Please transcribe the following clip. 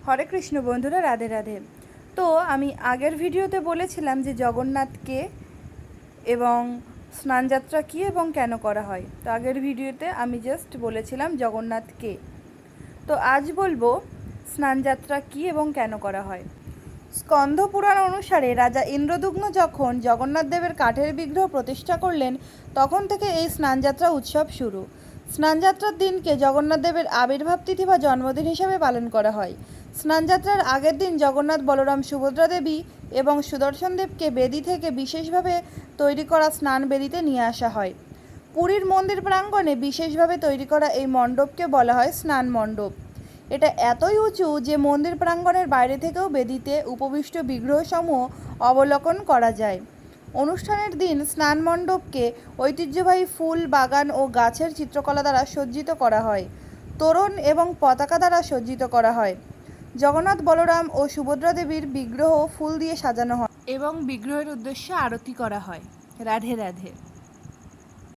হরে কৃষ্ণ বন্ধুরা, রাধে রাধে। তো আমি আগের ভিডিওতে বলেছিলাম যে জগন্নাথকে এবং স্নানযাত্রা কী এবং কেন করা হয়। তো আগের ভিডিওতে আমি জাস্ট বলেছিলাম জগন্নাথকে। তো আজ বলবো স্নানযাত্রা কী এবং কেন করা হয়। স্কন্দ পুরাণ অনুসারে রাজা ইন্দ্রদুগ্ন যখন জগন্নাথ দেবের কাঠের বিগ্রহ প্রতিষ্ঠা করলেন, তখন থেকে এই স্নানযাত্রা উৎসব শুরু। স্নানযাত্রার দিনকে জগন্নাথ দেবের আবির্ভাব তিথি বা জন্মদিন হিসাবে পালন করা হয়। স্নানযাত্রার আগের দিন জগন্নাথ, বলরাম, সুভদ্রা দেবী এবং সুদর্শন দেবকে বেদি থেকে বিশেষভাবে তৈরি করা স্নান বেদিতে নিয়ে আসা হয়। পুরীর মন্দির প্রাঙ্গণে বিশেষভাবে তৈরি করা এই মণ্ডপকে বলা হয় স্নান মণ্ডপ। এটা এতই উঁচু যে মন্দির প্রাঙ্গণের বাইরে থেকেও বেদিতে উপবিষ্ট বিগ্রহসমূহ অবলোকন করা যায়। অনুষ্ঠানের দিন স্নান মণ্ডপকে ঐতিহ্যবাহী ফুল, বাগান ও গাছের চিত্রকলা দ্বারা সজ্জিত করা হয়। তোরণ এবং পতাকা দ্বারা সজ্জিত করা হয়। জগন্নাথ, বলরাম ও সুভদ্রা দেবীর বিগ্রহ ফুল দিয়ে সাজানো হয় এবং বিগ্রহের উদ্দেশ্যে আরতি করা হয়। রাধে রাধে।